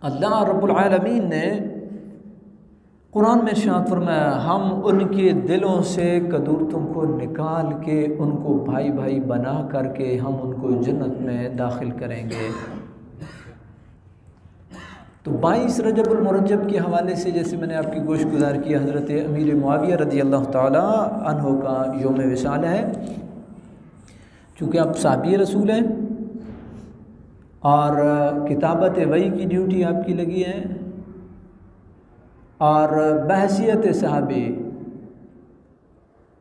अल्लाह रब्बुल आलमीन ने कुरान में इरशाद फरमाया, हम उनके दिलों से कदूरतों को निकाल के उनको भाई भाई बना करके हम उनको जन्नत में दाखिल करेंगे। तो 22 रजबुल मुरज्जब के हवाले से जैसे मैंने आपकी गोश गुजार किया, हज़रत अमीर मुआविया रज़ी अल्लाह ताला अन्हु का यौम विसाल है। चूँकि आप साहबी रसूल हैं और किताबत वही की ड्यूटी आपकी लगी है और बहसियत सहाबी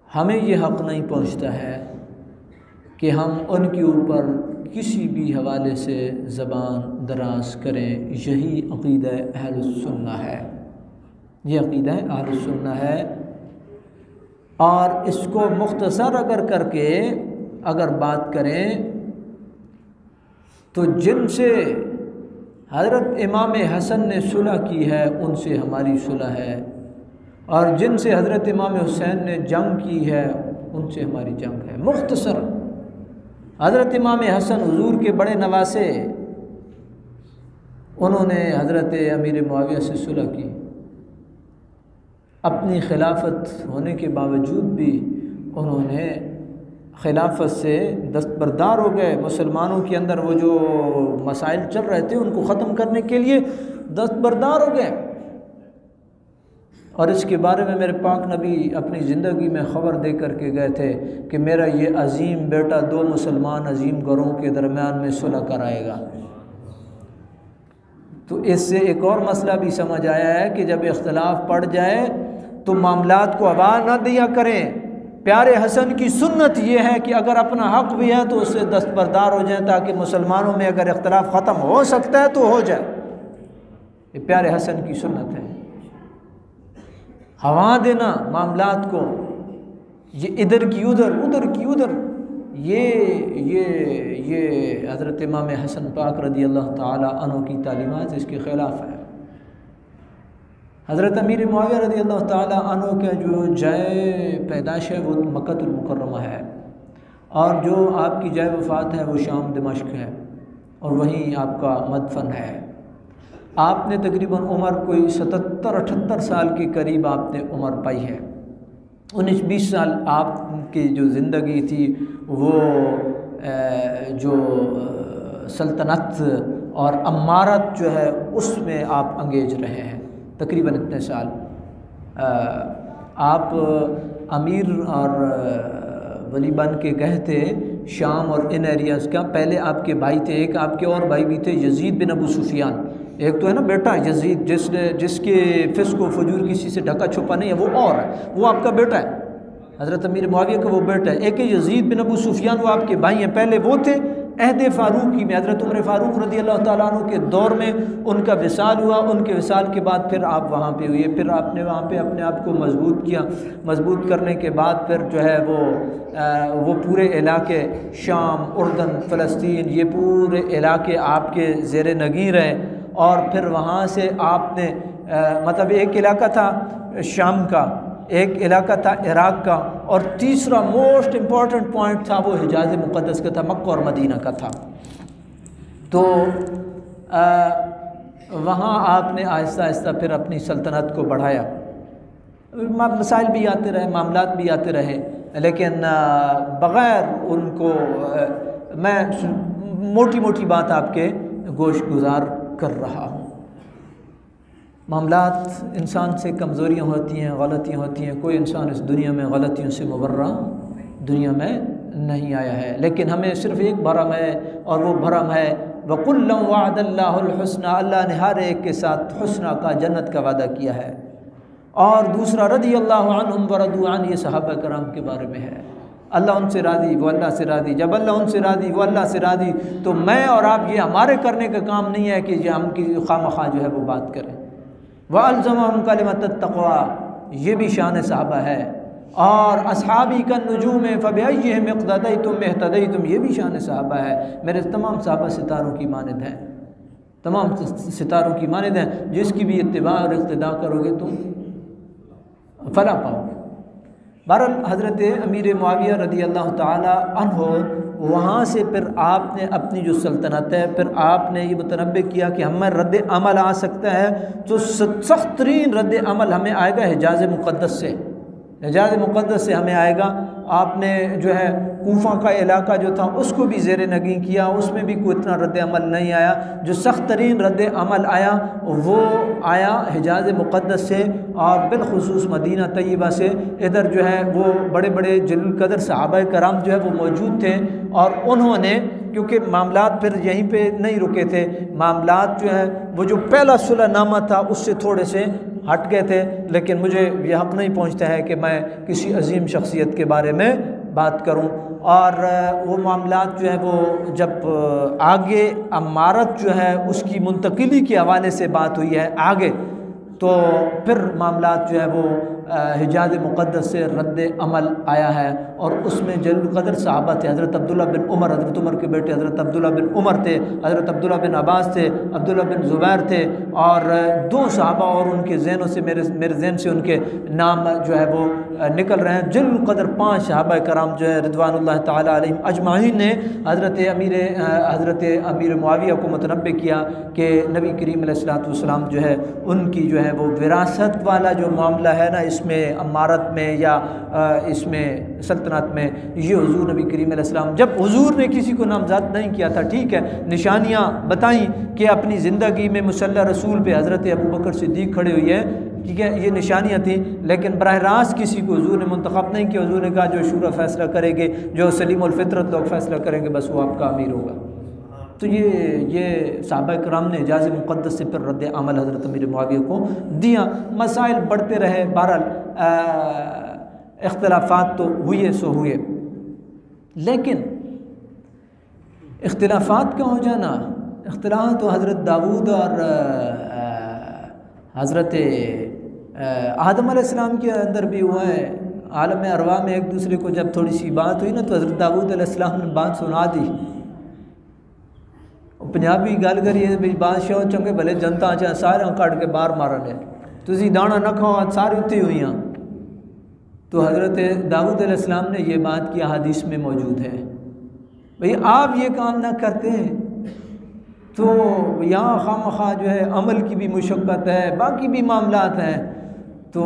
हमें ये हक़ नहीं पहुँचता है कि हम उनके ऊपर किसी भी हवाले से ज़बान दराज करें। यही अक़ीदा अहलुस सुन्ना है, ये अक़ीदा अहलुस सुन्ना है। और इसको मुख्तसर अगर बात करें तो जिनसे हज़रत इमाम हसन ने सुलह की है उनसे हमारी सुलह है, और जिनसे हज़रत इमाम हुसैन ने जंग की है उनसे हमारी जंग है। मुख्तसर हज़रत इमाम हसन हुजूर के बड़े नवासे, उन्होंने हज़रत अमीर मुआविया से सुलह की। अपनी खिलाफत होने के बावजूद भी उन्होंने खिलाफत से दस्तबरदार हो गए। मुसलमानों के अंदर वो जो मसाइल चल रहे थे उनको ख़त्म करने के लिए दस्तबरदार हो गए। और इसके बारे में मेरे पाक नबी अपनी ज़िंदगी में ख़बर दे करके गए थे कि मेरा ये अजीम बेटा दो मुसलमान अजीम घरों के दरमियान में सुलह कराएगा। तो इससे एक और मसला भी समझ आया है कि जब इख्तलाफ पड़ जाए तो मामलात को आवाज़ ना दिया करें। प्यारे हसन की सुन्नत ये है कि अगर अपना हक़ भी है तो उससे दस्तबरदार हो जाए, ताकि मुसलमानों में अगर इख्तलाफ ख़त्म हो सकता है तो हो जाए। ये प्यारे हसन की सुन्नत है। हवा देना मामलात को, ये इधर की उधर उधर की उधर, ये हज़रत इमाम हसन पाक रज़ी अल्लाह ताला अन्हु की तालीमात इसके ख़िलाफ़ है। हज़रत अमीर मुआविया रज़ी अल्लाह ताला अन्हु का जो जय पैदाश है वो मक्कातुल मुकर्रमा है, और जो आपकी जय वफ़ात है वो शाम दिमश्क है, और वहीं आपका मदफन है। आपने तकरीबन उम्र कोई 77-78 साल के करीब आपने उम्र पाई है। 19-20 साल आपकी जो ज़िंदगी थी वो जो सल्तनत और अमारत जो है उसमें आप अंगेज रहे हैं, तकरीबन इतने साल। आप अमीर और वली बन के गए थे शाम और इन एरियाज़ का। पहले आपके भाई थे, एक आपके और भाई भी थे, यजीद बिन अबू सुफियान। एक तो है ना बेटा यजीद, जिसके फिस्क व फजूर किसी से ढका छुपा नहीं है, वो और है, वो आपका बेटा है। हज़रत अमीर मुआविया का वो बेटा है। एक यजीद बिन अबू सुफियान, वो आपके भाई हैं। पहले वो थे अहद फ़ारूकी में, हज़रत उमर फ़ारूक रज़ी अल्लाह ताला अन्हु के दौर में उनका विसाल हुआ। उनके विसाल के बाद फिर आप वहाँ पे हुए, फिर आपने वहाँ पे अपने आप को मजबूत किया। मजबूत करने के बाद फिर जो है वो पूरे इलाके शाम, उर्दन, फ़लस्तीन, ये पूरे इलाके आपके ज़ेर नगीर हैं। और फिर वहाँ से आपने मतलब एक इलाका था शाम का, एक इलाका था इराक़ का, और तीसरा मोस्ट इम्पॉर्टेंट पॉइंट था वो हिजाज़ मुक़द्दस का था, मक्का और मदीना का था। तो वहाँ आपने आहिस्ता आहिस्ता फिर अपनी सल्तनत को बढ़ाया। मसाइल भी आते रहे, मामलात भी आते रहे, लेकिन बग़ैर उनको मैं मोटी मोटी बात आपके गोश गुजार कर रहा हूँ। मामलात इंसान से कमज़ोरियाँ होती हैं, गलतियाँ होती हैं। कोई इंसान इस दुनिया में गलतियों से मुबर्रा दुनिया में नहीं आया है, लेकिन हमें सिर्फ़ एक भरम है, और वो भरम है वकुल्लुम वअदल्लाहुल हुस्ना, अल्लाह ने हर एक के साथ हुस्ना का, जन्नत का वादा किया है। और दूसरा रज़ियल्लाहु अन्हुम व रदू अन, ये सहाबा कराम के बारे में है। अल्लाह उनसे राज़ी, वो अल्लाह से राज़ी। जब अल्लाह उनसे राज़ी, वो अल्लाह से राज़ी, तो मैं और आप, ये हमारे करने का काम नहीं है कि हम की खामखा जो है वो बात करें। वअल्ज़महुम कलिमतत तक़वा, ये भी शान सहाबा है। और अस्हाबी का नुजूम फ़बिअय्यिहिम इक़्तदय्तुम इह्तदय्तुम, ये भी शान सहाबा है। मेरे तमाम सहाबा सितारों की मानद हैं, तमाम सितारों की मानद हैं। जिसकी भी इत्तिबा और इक़्तिदा करोगे तुम फला पाओगे। बहरहाल हज़रत अमीर मुआविया रज़ी अल्लाह ताला अन्हु वहाँ से फिर आपने अपनी जो सल्तनत है, फिर आपने ये मुतनब्बे किया कि हमें रद्द अमल आ सकता है, तो सख्त तरीन रद्द अमल हमें आएगा हिजाज़ मुक़द्दस से, हिजाज़ मुक़द्दस से हमें आएगा। आपने जो है कूफा का इलाका जो था उसको भी ज़ेर नगी किया, उसमें भी कोई इतना रद्द अमल नहीं आया। जो सख्त तरीन रद्द अमल आया वो आया हिजाज़ मुक़द्दस से और बिलखुसूस मदीना तय्यबा से। इधर जो है वो बड़े बड़े जलील क़द्र सहाबा कराम जो है वो मौजूद थे और उन्होंने, क्योंकि मामलात फिर यहीं पे नहीं रुके थे, मामलात जो है वो जो पहला सुलहनामा था उससे थोड़े से हट गए थे। लेकिन मुझे ये हक़ नहीं पहुँचता है कि मैं किसी अजीम शख्सियत के बारे में बात करूं। और वो मामलात जो है वो जब आगे अमारत जो है उसकी मुंतकिली के हवाले से बात हुई है आगे, तो फिर मामलात जो है वो हिजाज़ मुक़द्दस से रद्द अमल आया है और उसमें जलील क़द्र सहाबा थे। हज़रत अब्दुल्ला बिन उमर, हज़रत उमर के बेटे हज़रत अब्दुल्ला बिन उमर थे, हज़रत अब्दुल्ला बिन अब्बास थे, अब्दुल्ला बिन ज़ुबैर थे और दो सहाबा और उनके ज़हनों से मेरे जहन से उनके नाम जो है वो निकल रहे हैं। जलील क़द्र 5 सहाबा कराम जो है रिज़वानुल्लाह ताला अलैहिम अजमाइन ने हज़रत अमीर मुआविया को मुतनब्बे किया कि नबी करीम अलैहिस्सलातु वस्सलाम जो है उनकी जो है वो विरासत वाला जो मामला है ना, इसमें अमारत में या इसमें सल्तनत में, ये हुजूर नबी करीम अलैहिस्सलाम, जब हुजूर ने किसी को नामज़द नहीं किया था, ठीक है, निशानियाँ बताई कि अपनी ज़िंदगी में मुसल्ला रसूल पे हज़रत अबू बकर सिद्दीक़ खड़े हुए हैं, ठीक है, ये निशानियाँ थी, लेकिन बराह रास्त किसी को हुजूर ने मुंतखब नहीं किया। हुजूर ने कहा जो शूरा फ़ैसला करेंगे, जो सलीमुल फ़ितरत लोग फ़ैसला करेंगे, बस वो आपका अमीर होगा। तो ये सहाबा कराम ने हिजाज़ मुक़द्दस से फिर रद्द अमल हज़रत अमीर मुआविया को दिया। मसाइल बढ़ते रहे, बहरहाल इख्तिलाफ़ात तो हुए सो हुए, लेकिन इख्तिलाफ़ात का हो जाना, इख्तिलाफ़ तो हज़रत दाऊद और हज़रत आदम अलैहिस्सलाम के अंदर भी हुआ है। आलम अरवा में एक दूसरे को जब थोड़ी सी बात हुई ना, तो हज़रत दाऊद अलैहिस्सलाम ने बात सुना दी। पंजाबी गल करिए भी बादशाह चंगे भले जनता चाहे सारे कट के बाहर मारन है, तुसी दाना न खाओ, सारी उत्ते हुई हैं। तो हज़रत दाऊद अलैहिस्सलाम ने ये बात की हदीस में मौजूद है, भाई आप ये काम ना करते हैं तो यहाँ खामखा जो है अमल की भी मुशक्क़त है, बाकी भी मामलात हैं, तो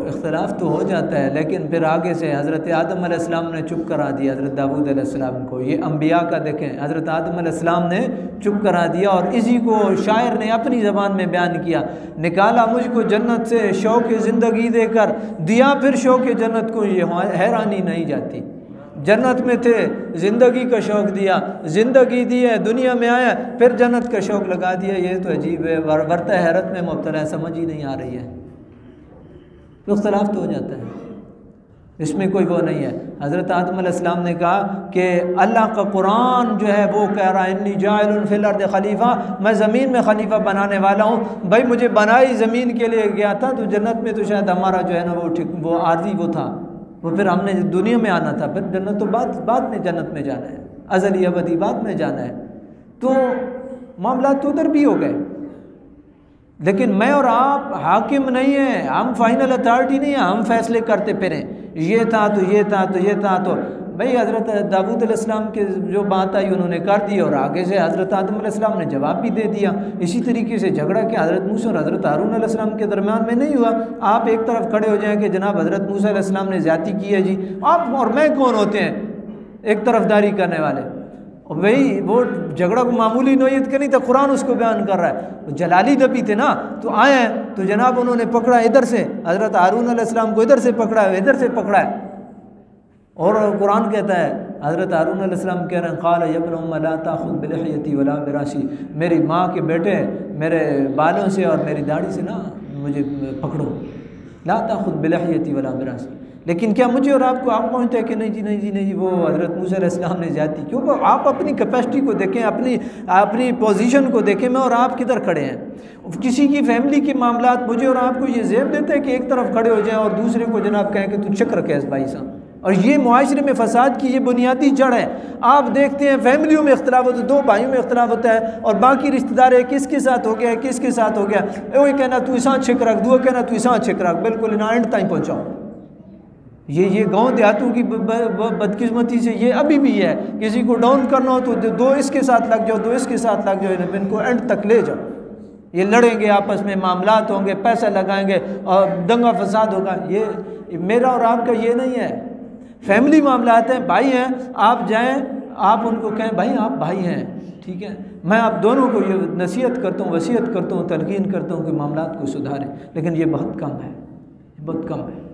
इख्तिलाफ़ तो हो जाता है। लेकिन फिर आगे से हज़रत आदम अलैहिस्सलाम ने चुप करा दिया हज़रत दाऊद अलैहिस्सलाम को। ये अम्बिया का देखें, हज़रत आदम अलैहिस्सलाम ने चुप करा दिया और इसी को शायर ने अपनी ज़बान में बयान किया, निकाला मुझको जन्नत से शौक़ ज़िंदगी देकर, दिया फिर शौक़ जन्नत को, ये हैरानी नहीं जाती। जन्नत में थे, ज़िंदगी का शौक़ दिया, ज़िंदगी दी है, दुनिया में आया, फिर जन्नत का शौक़ लगा दिया। ये तो अजीब है, वर्ता हैरत में मुब्तला है, समझ ही नहीं आ रही है। तो इख्तिलाफ़ तो हो जाता है, इसमें कोई वो नहीं है। हज़रत आदम अलैहिस्सलाम ने कहा कि अल्लाह का कुरान जो है वो कह रहा है इन्नी जाइलुन फिल अर्द खलीफा, मैं ज़मीन में खलीफा बनाने वाला हूँ। भाई मुझे बनाई ज़मीन के लिए गया था, तो जन्नत में तो शायद हमारा जो है ना वो ठीक वो आर्जी वो था, वो फिर हमने दुनिया में आना था, फिर जन्नत तो बाद में जन्नत में जाना है, अज़ली अबदी बाद में जाना है। तो मामला तो उधर भी हो गए, लेकिन मैं और आप हाकिम नहीं हैं, हम फाइनल अथॉरिटी नहीं है, हम फैसले करते फिरें, ये था तो ये था तो ये था। तो भाई हज़रत दाऊद अलैहिस्सलाम के जो बात आई उन्होंने कर दी और आगे से हज़रत आदम अलैहिस्सलाम ने जवाब भी दे दिया। इसी तरीके से झगड़ा क्या हज़रत मूसा और हज़रत हारून अलैहिस्सलाम के दरमियान में नहीं हुआ। आप एक तरफ खड़े हो जाएँ कि जनाब हज़रत मूसा अलैहिस्सलाम ने ज़्यादती की है जी, आप और मैं कौन होते हैं एक तरफदारी करने वाले। और भाई वो झगड़ा को मामूली नोयत का नहीं था, कुरान उसको बयान कर रहा है। वो जलाली नबी थे ना, तो आए हैं तो जनाब उन्होंने पकड़ा इधर से, हज़रत हारून अलैहिस्सलाम को इधर से पकड़ा है, इधर से पकड़ा है। और कुरान कहता है हज़रत हारून अलैहिस्सलाम कह रहे हैं क़ाल या इब्न उम्म ला ताख़ुज़ बिलिह्यती वला बिरासी, मेरी माँ के बेटे मेरे बालों से और मेरी दाढ़ी से ना मुझे पकड़ो, ला ताख़ुज़ बिलिह्यती वला बिरासी। लेकिन क्या मुझे और आपको आप पहुँचते हैं कि नहीं जी नहीं जी नहीं जी वो हज़रत मूसा अलैहिस्सलाम ने ज़्यादती। क्योंकि आप अपनी कैपेसिटी को देखें, अपनी पोजीशन को देखें, मैं और आप किधर खड़े हैं। किसी की फैमिली के मामलात मुझे और आपको ये ज़ेब देते हैं कि एक तरफ खड़े हो जाएं और दूसरे को जनाब कहें कि तू चक रखे इस भाई साहब। और ये मुआशरे में फसाद की ये बुनियादी जड़ है। आप देखते हैं फैमिलियों में इख्तिलाफ होता है, दो भाइयों में इख्तिलाफ होता है और बाकी रिश्तेदार है किसके साथ हो गया है किसके साथ हो गया, वो कहना तू इसा छिक रख, दूसरा कहना तू इसा छिक रख, बिल्कुल ना एंड टाइम पहुँचाओ। ये गांव देहातों की बदकिस्मती से ये अभी भी है। किसी को डाउन करना हो तो दो इसके साथ लग जाओ, दो इसके साथ लग जाओ, इनको एंड तक ले जाओ। ये लड़ेंगे आपस में, मामलात होंगे, पैसा लगाएंगे और दंगा फसाद होगा। ये मेरा और आपका ये नहीं है। फैमिली मामलात हैं, भाई हैं, आप जाएं, आप उनको कहें भाई आप भाई हैं, ठीक है। मैं आप दोनों को ये नसीहत करता हूँ, वसीयत करता हूँ, तलकीन करता हूँ कि मामलात को सुधारें, लेकिन ये बहुत कम है, बहुत कम है।